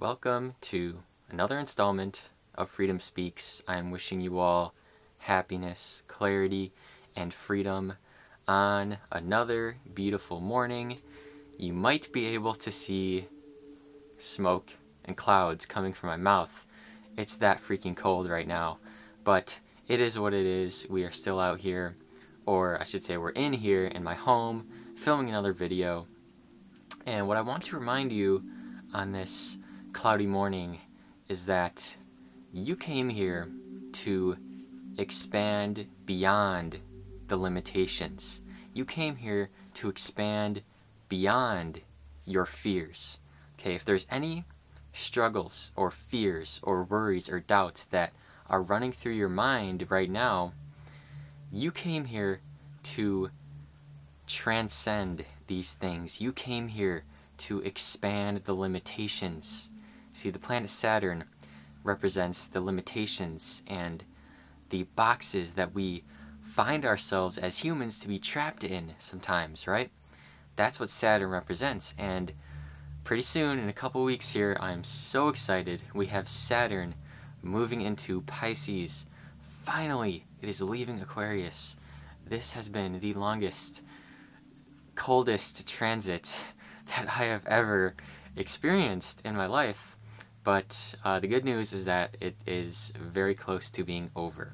Welcome to another installment of Freedom Speaks. I am wishing you all happiness, clarity, and freedom on another beautiful morning. You might be able to see smoke and clouds coming from my mouth. It's that freaking cold right now, but it is what it is. We are still out here, or I should say we're in here in my home filming another video. And what I want to remind you on this cloudy morning is that you came here to expand beyond the limitations. You came here to expand beyond your fears. Okay, if there's any struggles or fears or worries or doubts that are running through your mind right now, you came here to transcend these things. You came here to expand the limitations. See, the planet Saturn represents the limitations and the boxes that we find ourselves as humans to be trapped in sometimes, right? That's what Saturn represents. And pretty soon, in a couple weeks here, I'm so excited. We have Saturn moving into Pisces. Finally, it is leaving Aquarius. This has been the longest, coldest transit that I have ever experienced in my life. But the good news is that it is very close to being over.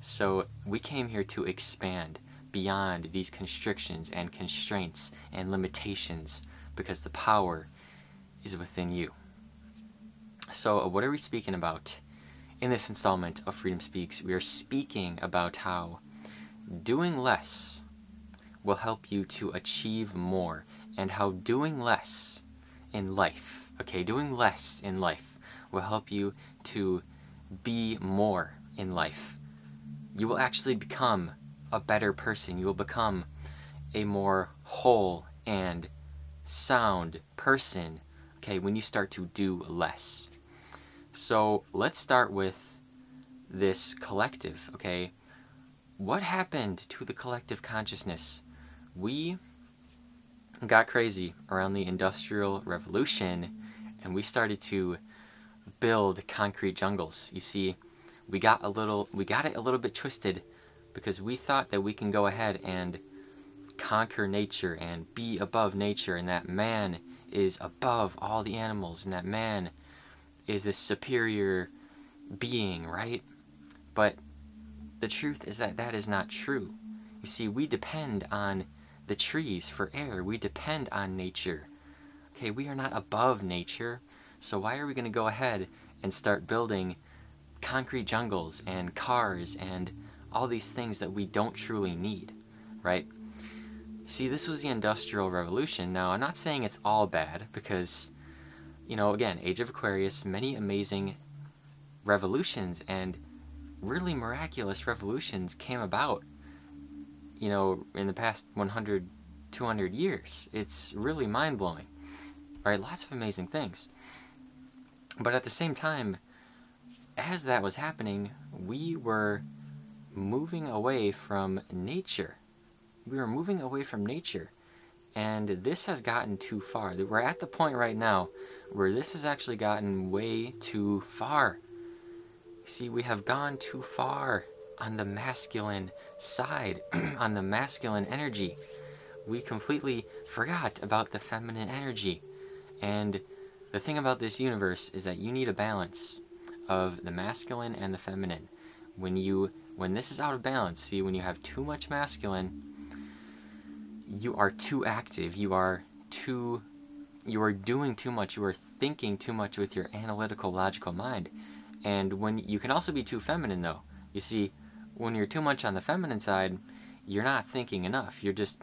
So we came here to expand beyond these constrictions and constraints and limitations because the power is within you. So what are we speaking about in this installment of Freedom Speaks? We are speaking about how doing less will help you to achieve more, and how doing less in life, doing less in life will help you to be more in life. You will actually become a better person. You will become a more whole and sound person, when you start to do less. So let's start with this collective, What happened to the collective consciousness? We got crazy around the Industrial Revolution, and we started to build concrete jungles. You see, we got it a little bit twisted because we thought that we can go ahead and conquer nature and be above nature, and that man is above all the animals, and that man is a superior being, right? But the truth is that that is not true. You see, we depend on the trees for air. We depend on nature. We are not above nature. So why are we going to go ahead and start building concrete jungles and cars and all these things that we don't truly need, right? See, this was the Industrial Revolution. Now, I'm not saying it's all bad because, again, Age of Aquarius, many amazing revolutions and really miraculous revolutions came about, in the past 100, 200 years. It's really mind-blowing, right? Lots of amazing things. But at the same time, as that was happening, we were moving away from nature. We were moving away from nature. And this has gotten too far. We're at the point right now where this has actually gotten way too far. See, we have gone too far on the masculine side, on the masculine energy. We completely forgot about the feminine energy. And the thing about this universe is that you need a balance of the masculine and the feminine. When this is out of balance, see, when you have too much masculine, you are too active, you are doing too much, you are thinking too much with your analytical, logical mind. And when you can also be too feminine, though. You see, when you're too much on the feminine side, you're not thinking enough. You're just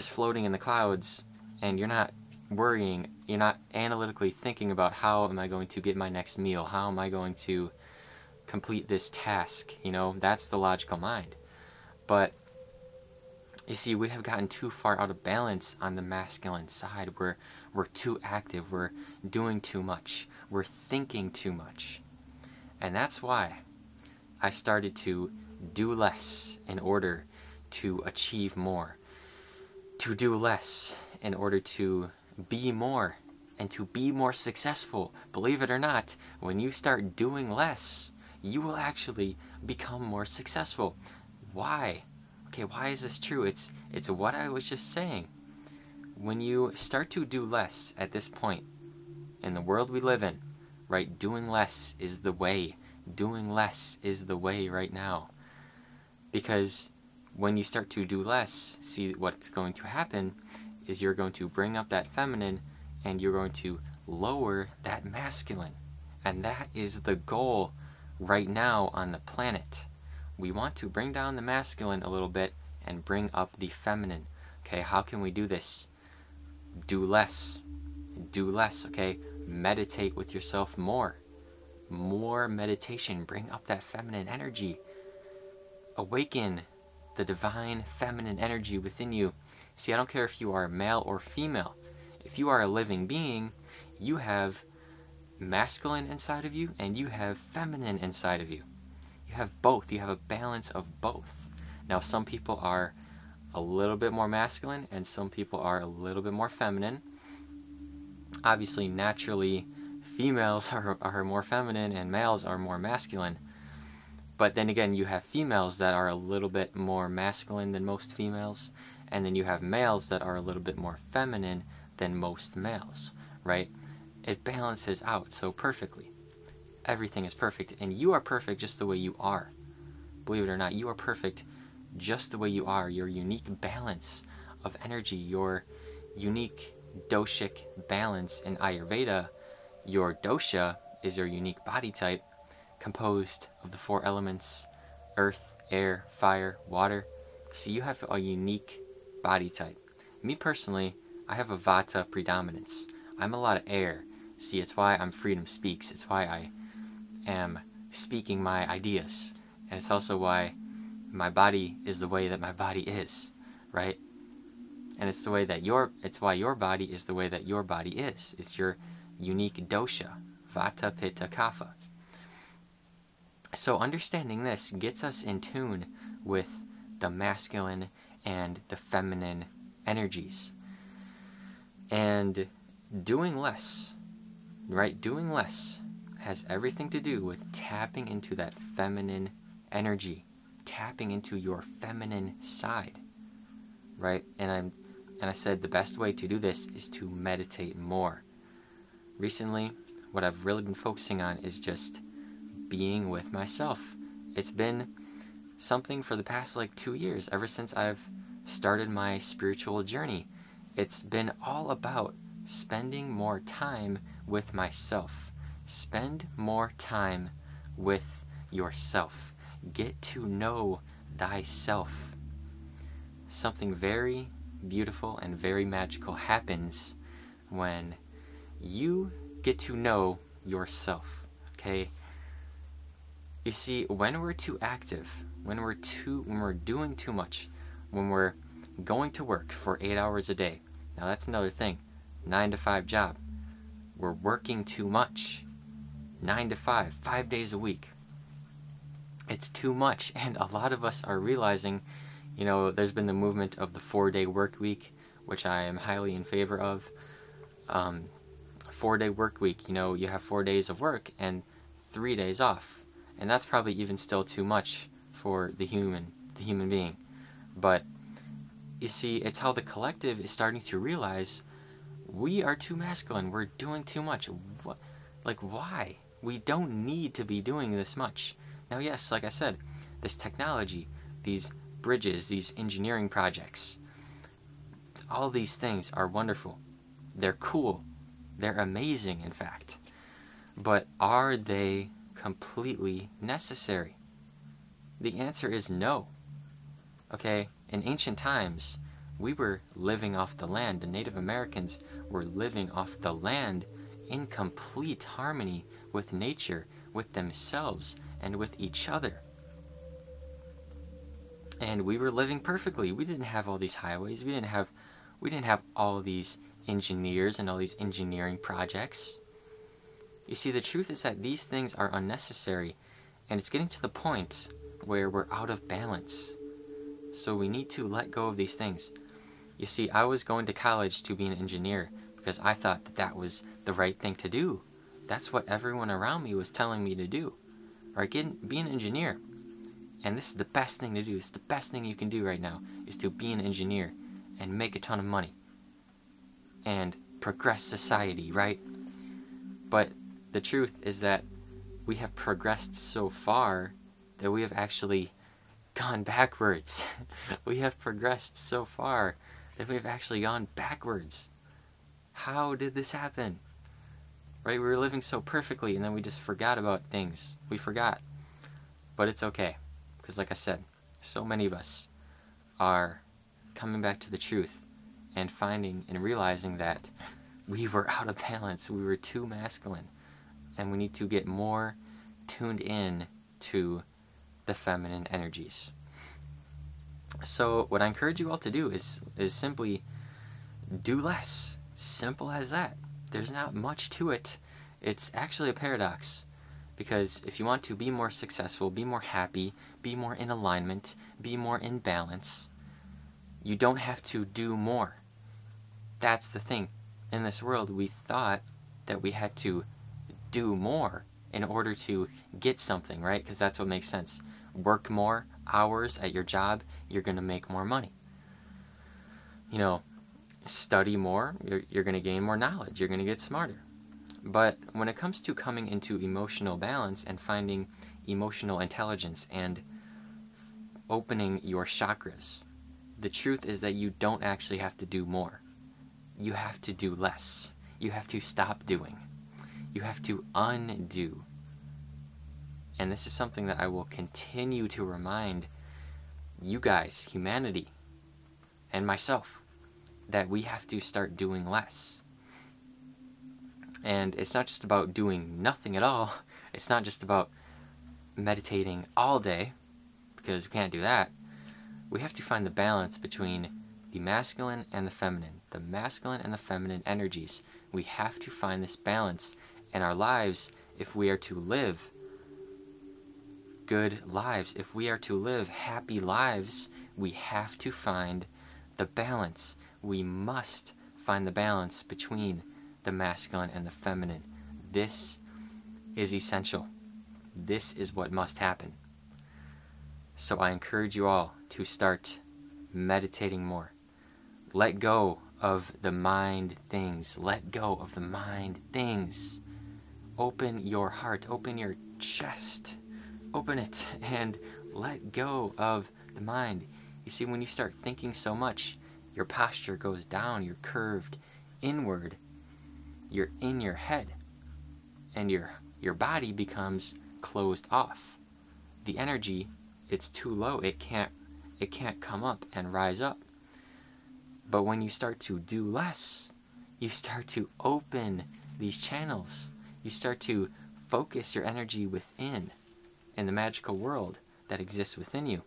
floating in the clouds, and you're not worrying. You're not analytically thinking about how am I going to get my next meal? How am I going to complete this task? That's the logical mind. But you see, we have gotten too far out of balance on the masculine side. We're too active. We're doing too much. We're thinking too much. And that's why I started to do less in order to achieve more. To do less in order to be more and to be more successful. Believe it or not, when you start doing less, you will actually become more successful. Why? Okay, why is this true? It's what I was just saying. When you start to do less at this point in the world we live in, right? Doing less is the way. Doing less is the way right now. Because when you start to do less, see what's going to happen is you're going to bring up that feminine and you're going to lower that masculine. And that is the goal right now on the planet. We want to bring down the masculine a little bit and bring up the feminine. Okay, how can we do this? Do less. Do less, okay? Meditate with yourself more. More meditation. Bring up that feminine energy. Awaken the divine feminine energy within you. See, I don't care if you are male or female. If you are a living being, you have masculine inside of you and you have feminine inside of you. You have both. You have a balance of both. Now, some people are a little bit more masculine and some people are a little bit more feminine. Obviously, naturally, females are more feminine and males are more masculine. But then again, you have females that are a little bit more masculine than most females, and then you have males that are a little bit more feminine than most males, right? It balances out so perfectly. Everything is perfect, and you are perfect just the way you are. Believe it or not, you are perfect just the way you are. Your unique balance of energy, your unique doshic balance in Ayurveda, your dosha is your unique body type, composed of the 4 elements: earth, air, fire, water. So you have a unique body type. Me personally, I have a Vata predominance. I'm a lot of air. See, it's why I'm Freedom Speaks. It's why I am speaking my ideas. And it's also why my body is the way that my body is, right? And it's why your body is the way that your body is. It's your unique dosha, Vata, Pitta, Kapha. So understanding this gets us in tune with the masculine and the feminine energies. And doing less, right? Doing less has everything to do with tapping into that feminine energy, tapping into your feminine side, right? And I said the best way to do this is to meditate more. Recently, what I've really been focusing on is just being with myself. It's been something for the past 2 years, ever since I've started my spiritual journey. It's been all about spending more time with myself. Spend more time with yourself. Get to know thyself. Something very beautiful and very magical happens when you get to know yourself, okay? You see, when we're too active, when we're doing too much, when we're going to work for 8 hours a day, now that's another thing, 9 to 5 job. We're working too much, 9 to 5, 5 days a week. It's too much, and a lot of us are realizing, there's been the movement of the 4-day work week, which I am highly in favor of. 4-day work week, you have 4 days of work and 3 days off. And that's probably even still too much for the human being. But you see, it's how the collective is starting to realize we are too masculine. We're doing too much. Why? We don't need to be doing this much. Now, yes, like I said, this technology, these bridges, these engineering projects, all these things are wonderful. They're cool. They're amazing, in fact. But are they completely necessary? The answer is no. Okay, in ancient times, we were living off the land. The Native Americans were living off the land in complete harmony with nature, with themselves, and with each other. And we were living perfectly. We didn't have all these highways. We didn't have all these engineers and all these engineering projects. You see, the truth is that these things are unnecessary, and it's getting to the point where we're out of balance. So we need to let go of these things. You see, I was going to college to be an engineer because I thought that that was the right thing to do. That's what everyone around me was telling me to do. Right? Be an engineer. And this is the best thing to do. It's the best thing you can do right now, is to be an engineer and make a ton of money and progress society, right? But the truth is that we have progressed so far that we have actually gone backwards. We have progressed so far that we've actually gone backwards. How did this happen? Right? We were living so perfectly, and then we just forgot about things. We forgot. But it's okay, because like I said, so many of us are coming back to the truth and finding and realizing that we were out of balance. We were too masculine, and we need to get more tuned in to the feminine energies. So what I encourage you all to do is simply do less. Simple as that. There's not much to it. It's actually a paradox, because if you want to be more successful, be more happy, be more in alignment, be more in balance, you don't have to do more. That's the thing. In this world, we thought that we had to do more in order to get something, right? Because that's what makes sense. Work more hours at your job, you're going to make more money. You know, study more, you're going to gain more knowledge, you're going to get smarter. But when it comes to coming into emotional balance and finding emotional intelligence and opening your chakras, the truth is that you don't actually have to do more. You have to do less. You have to stop doing. You have to undo. And this is something that I will continue to remind you guys, humanity, and myself, that we have to start doing less. And it's not just about doing nothing at all. It's not just about meditating all day, because we can't do that. We have to find the balance between the masculine and the feminine, the masculine and the feminine energies. We have to find this balance in our lives if we are to live good lives. If we are to live happy lives, we have to find the balance. We must find the balance between the masculine and the feminine. This is essential. This is what must happen. So I encourage you all to start meditating more. Let go of the mind things. Let go of the mind things. Open your heart. Open your chest. Open it and let go of the mind. You see, when you start thinking so much, your posture goes down. You're curved inward. You're in your head. And your body becomes closed off. The energy, it's too low. It can't come up and rise up. But when you start to do less, you start to open these channels. You start to focus your energy within, in the magical world that exists within you.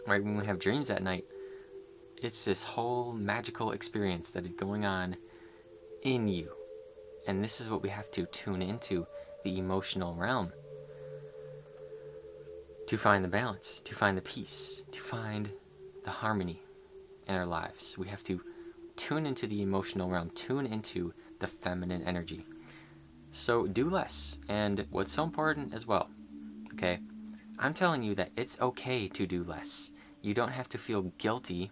Right, when we have dreams at night, it's this whole magical experience that is going on in you. And this is what we have to tune into, the emotional realm, to find the balance, to find the peace, to find the harmony in our lives. We have to tune into the emotional realm, tune into the feminine energy. So do less. And what's so important as well, okay, I'm telling you that it's okay to do less. You don't have to feel guilty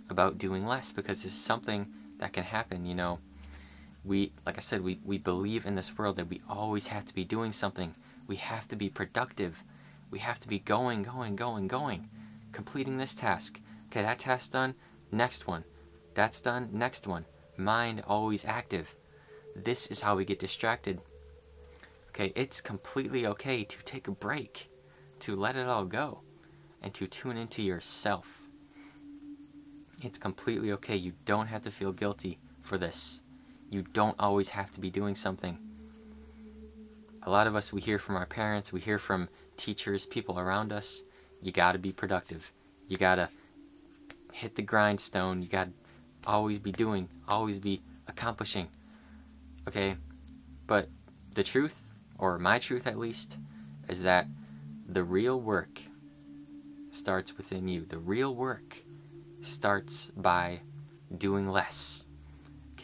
about doing less, because this is something that can happen. You know, like I said, we believe in this world that we always have to be doing something. We have to be productive. We have to be going, completing this task. Okay, that task's done, next one. That's done, next one. Mind always active. This is how we get distracted. Okay, it's completely okay to take a break, to let it all go, and to tune into yourself. It's completely okay. You don't have to feel guilty for this. You don't always have to be doing something. A lot of us, we hear from our parents, we hear from teachers, people around us, you gotta be productive. You gotta hit the grindstone. You gotta always be doing, always be accomplishing. Okay? But the truth, or my truth at least, is that the real work starts within you. The real work starts by doing less.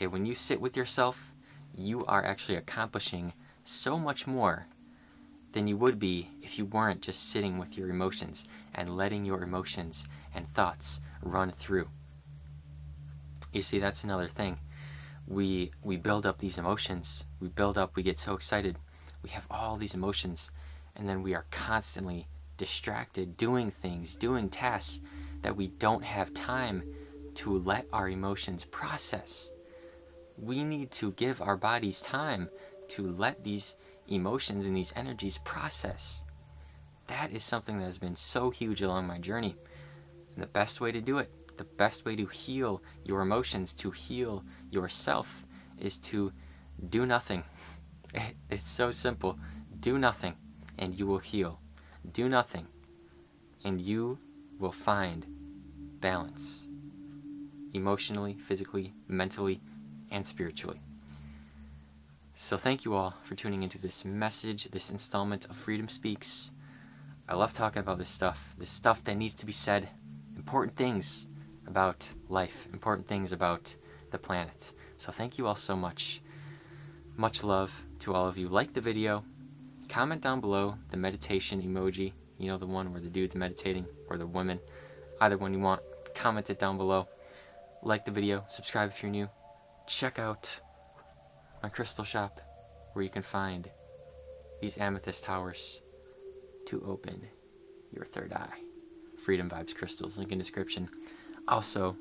Okay, when you sit with yourself, you are actually accomplishing so much more than you would be if you weren't just sitting with your emotions and letting your emotions and thoughts run through. You see, that's another thing. We build up these emotions. We get so excited. We have all these emotions, and then we are constantly distracted, doing things, doing tasks that we don't have time to let our emotions process. We need to give our bodies time to let these emotions and these energies process. That is something that has been so huge along my journey. And the best way to do it, the best way to heal your emotions, to heal yourself, is to do nothing. It's so simple. Do nothing, and you will heal. Do nothing, and you will find balance. Emotionally, physically, mentally, and spiritually. So thank you all for tuning into this message, this installment of Freedom Speaks. I love talking about this stuff that needs to be said, important things about life, important things about the planet. So thank you all so much. Much love to all of you. Like the video, comment down below the meditation emoji, you know, the one where the dude's meditating, or the woman, either one you want, comment it down below. Like the video, subscribe if you're new. Check out my crystal shop, where you can find these amethyst towers to open your third eye. Freedom Vibes crystals, link in description. Also,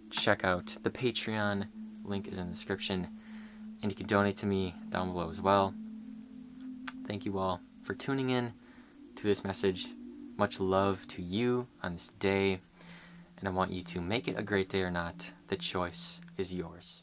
check out the Patreon, link is in the description, and you can donate to me down below as well. Thank you all for tuning in to this message. Much love to you on this day, and I want you to make it a great day or not. The choice is yours.